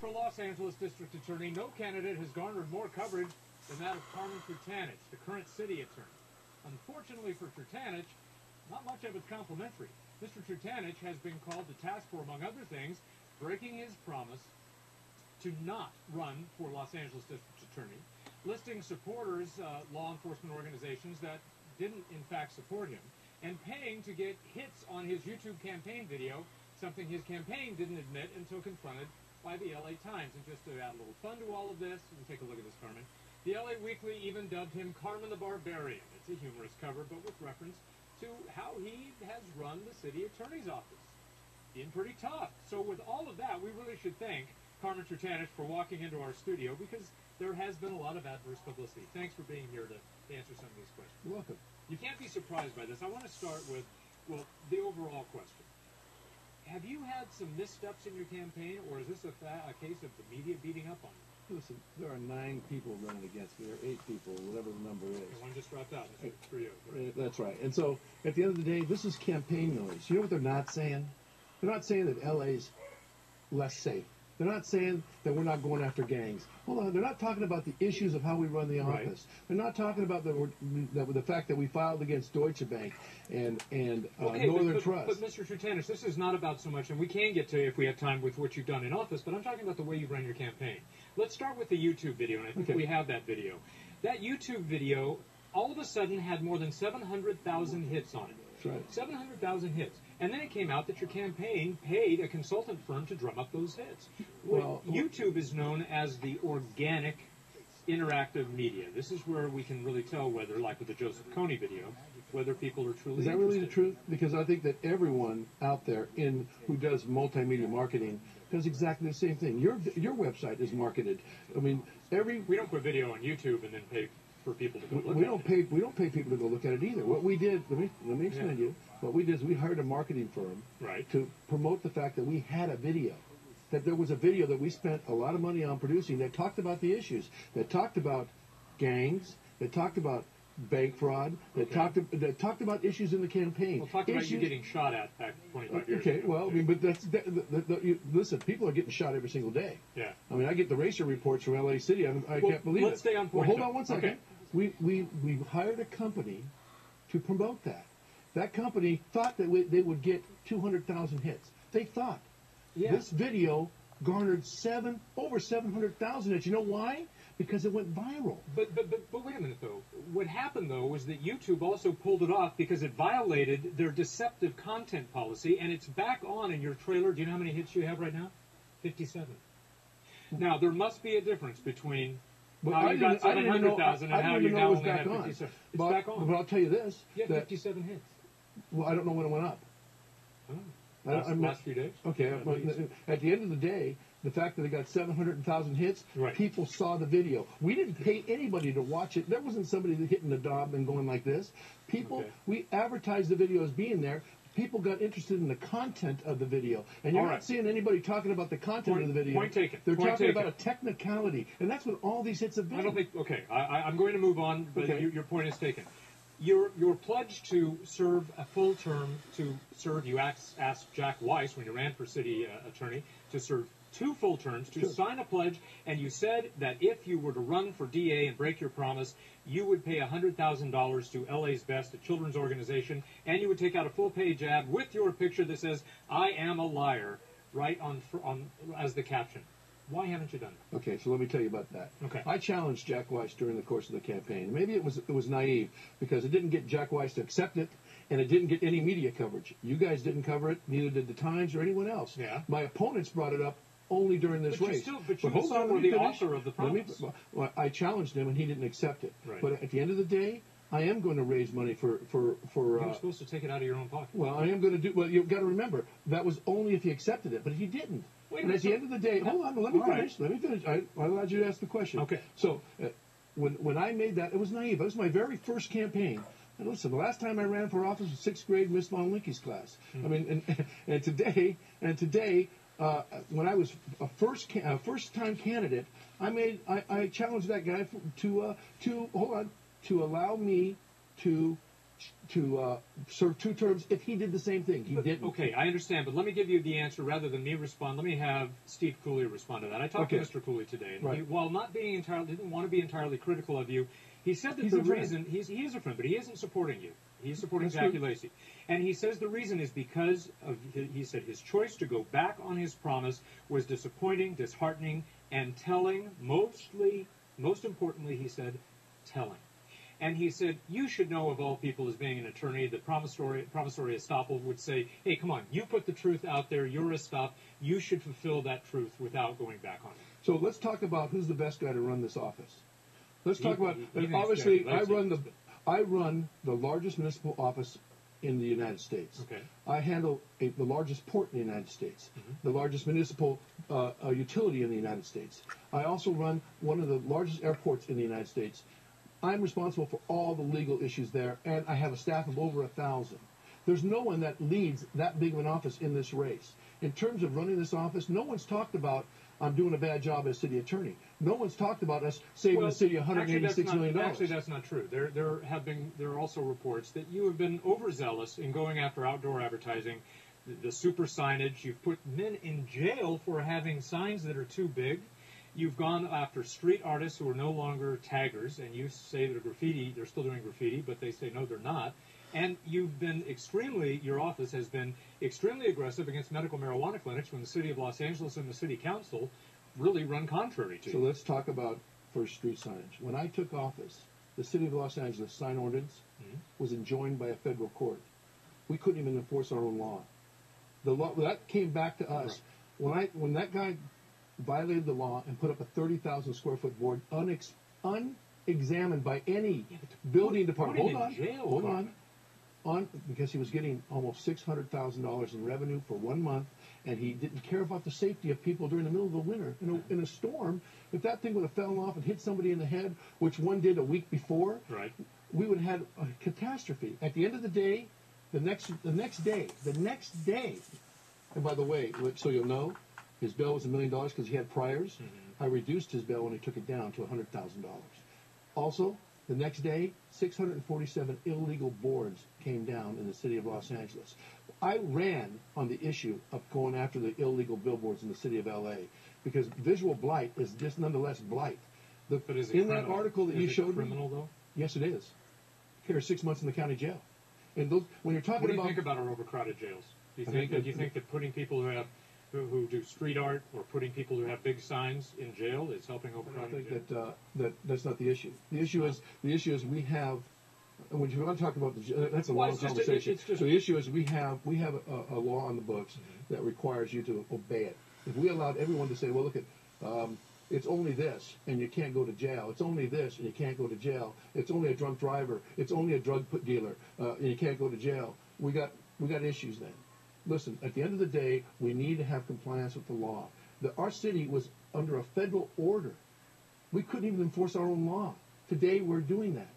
for Los Angeles District Attorney, no candidate has garnered more coverage than that of Carmen Trutanich, the current city attorney. Unfortunately for Trutanich, not much of it's complimentary. Mr. Trutanich has been called to task for, among other things, breaking his promise to not run for Los Angeles District Attorney, listing supporters, law enforcement organizations that didn't, in fact, support him, and paying to get hits on his YouTube campaign video, something his campaign didn't admit until confronted by the LA Times. And just to add a little fun to all of this, and take a look at this, Carmen, the LA Weekly even dubbed him Carmen the Barbarian. It's a humorous cover, but with reference to how he has run the city attorney's office. Being pretty tough. So with all of that, we really should thank Carmen Trutanich for walking into our studio, because there has been a lot of adverse publicity. Thanks for being here to answer some of these questions. You're welcome. You can't be surprised by this. I want to start with, well, the overall question. Have you had some missteps in your campaign, or is this a case of the media beating up on you? Listen, there are 9 people running against me. There are 8 people, whatever the number is. And one just dropped out. That's for you. That's right. And so, at the end of the day, this is campaign noise. You know what they're not saying? They're not saying that LA's less safe. They're not saying that we're not going after gangs. Hold on. They're not talking about the issues of how we run the office. Right. They're not talking about the fact that we filed against Deutsche Bank and Okay, Northern Trust. But Mr. Trutanich, this is not about so much, and we can get to, if we have time, with what you've done in office, but I'm talking about the way you run your campaign. Let's start with the YouTube video, and I think we have that video. That YouTube video, all of a sudden, had more than 700,000 hits on it. That's right. 700,000 hits. And then it came out that your campaign paid a consultant firm to drum up those hits. Well, YouTube is known as the organic interactive media. This is where we can really tell whether, like with the Joseph Kony video, whether people are truly Is that really the truth? Because I think that everyone out there who does multimedia marketing does exactly the same thing. Your website is marketed. I mean, we don't put video on YouTube and then pay for people to go look we at don't it. We don't pay people to go look at it either. What we did, let me explain to you. What we did is we hired a marketing firm to promote the fact that we had a video. That there was a video that we spent a lot of money on producing that talked about the issues, that talked about gangs, that talked about bank fraud, that talked about issues in the campaign. Well, talk about you getting shot at back 25 years ago. Okay, well, I mean, but listen, people are getting shot every single day. Yeah. I mean, I get the racer reports from LA City. I can't believe it. Let's stay on point. Well, hold on one second. Okay. We hired a company to promote that. That company thought that they would get 200,000 hits. They thought. Yeah. This video garnered over 700,000 hits. You know why? Because it went viral. But wait a minute, though. What happened, though, was that YouTube also pulled it off because it violated their deceptive content policy, and it's back on in your trailer. Do you know how many hits you have right now? 57. Now, there must be a difference between how you got 700,000 and how you now only have 57. It's back on. But I'll tell you this. You have 57 hits. Well, I don't know when it went up. Oh. Last few days? Okay. At the end of the day, the fact that it got 700,000 hits, people saw the video. We didn't pay anybody to watch it. There wasn't somebody hitting the knob and going like this. We advertised the video as being there. People got interested in the content of the video. And you're not seeing anybody talking about the content of the video. Point taken. They're talking about a technicality. And that's what all these hits have been. I don't think, I'm going to move on, but your point is taken. Your pledge to serve a full term, you asked Jack Weiss when you ran for city attorney to serve 2 full terms, to sign a pledge, and you said that if you were to run for DA and break your promise, you would pay $100,000 to LA's Best, a children's organization, and you would take out a full-page ad with your picture that says, "I am a liar," right on as the caption. Why haven't you done that? Okay, so let me tell you about that. Okay. I challenged Jack Weiss during the course of the campaign. Maybe it was naive because it didn't get Jack Weiss to accept it, and it didn't get any media coverage. You guys didn't cover it, neither did the Times or anyone else. Yeah. My opponents brought it up only during this race. But you were the author of the promise. I challenged him, and he didn't accept it. Right. But at the end of the day, I am going to raise money for. You're supposed to take it out of your own pocket. Well, I am going to do. Well, you've got to remember that was only if he accepted it, but he didn't. And at the end of the day, hold on, let me finish. Let me finish. I allowed you to ask the question. Okay. So when I made that, it was naive. It was my very first campaign. And listen, the last time I ran for office was 6th grade Miss Von Linke's class. I mean, and today, when I was a first-time candidate, I challenged that guy to allow me to serve 2 terms if he did the same thing. He didn't. Okay, I understand, but let me give you the answer rather than me respond. Let me have Steve Cooley respond to that. I talked to Mr. Cooley today, and he, while not being didn't want to be entirely critical of you, he said that the reason he is a friend, but he isn't supporting you. He's supporting Jackie Lacey, and he says the reason is because of he said his choice to go back on his promise was disappointing, disheartening, and telling. Most importantly, he said, telling. And he said, you should know of all people as being an attorney that promissory estoppel would say, hey, come on, you put the truth out there, you're a stop, you should fulfill that truth without going back on it. So let's talk about who's the best guy to run this office. Let's talk about, obviously, I run the largest municipal office in the United States. Okay. I handle the largest port in the United States, the largest municipal utility in the United States. I also run one of the largest airports in the United States. I'm responsible for all the legal issues there, and I have a staff of over 1,000. There's no one that leads that big of an office in this race. In terms of running this office, no one's talked about I'm doing a bad job as city attorney. No one's talked about us saving the city $186 million. Actually, that's not true. There are also reports that you have been overzealous in going after outdoor advertising, the super signage. You've put men in jail for having signs that are too big. You've gone after street artists who are no longer taggers, and you say they're still doing graffiti, but they say no, they're not. And you've been your office has been extremely aggressive against medical marijuana clinics when the city of Los Angeles and the city council really run contrary to. So let's talk about first street signage. When I took office, the city of Los Angeles sign ordinance was enjoined by a federal court. We couldn't even enforce our own law. The law that came back to us. Right. When that guy violated the law and put up a 30,000 square foot board unexamined by any building department. Hold on. Because he was getting almost $600,000 in revenue for 1 month, and he didn't care about the safety of people during the middle of the winter. In a storm, if that thing would have fallen off and hit somebody in the head, which one did a week before, we would have had a catastrophe. At the end of the day, the next day, and by the way, so you'll know, his bail was $1 million because he had priors. I reduced his bail when he took it down to $100,000. Also, the next day, 647 illegal boards came down in the city of Los Angeles. I ran on the issue of going after the illegal billboards in the city of L.A. because visual blight is just nonetheless blight. But is it in that article that you showed me, criminal though? Yes, it is. Carries 6 months in the county jail. And when you're talking what do you think about our overcrowded jails? Do you think that putting people who do street art or putting people who have big signs in jail is helping overcrowded jails? I think that's not the issue. The issue is we have. When you want to talk about that's a long conversation. So the issue is we have a law on the books that requires you to obey it. If we allowed everyone to say, well, look at. It's only this, and you can't go to jail. It's only this, and you can't go to jail. It's only a drunk driver. It's only a drug dealer, and you can't go to jail. We got issues then. Listen, at the end of the day, we need to have compliance with the law. Our city was under a federal order. We couldn't even enforce our own law. Today, we're doing that.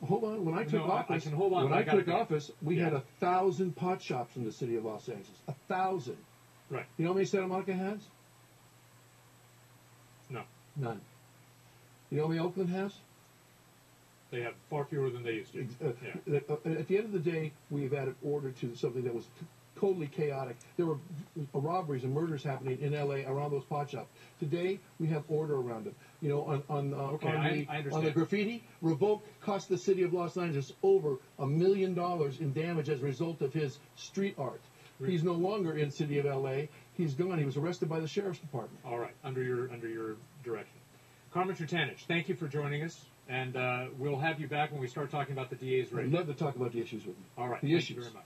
Hold on. When I took office, we had 1,000 pot shops in the city of Los Angeles. 1,000. Right. You know how many Santa Monica has? No. None. You know how many Oakland has? They have far fewer than they used to. At the end of the day, we've added order to something that was totally chaotic. There were robberies and murders happening in L.A. around those pot shops. Today, we have order around them. You know, on the graffiti, Revoke cost the city of Los Angeles over $1 million in damage as a result of his street art. He's no longer in city of L.A. He's gone. He was arrested by the sheriff's department. All right, under your direction. Carmen Trutanich, thank you for joining us, and we'll have you back when we start talking about the DA's race. I'd love to talk about the issues with you. All right, thank you very much.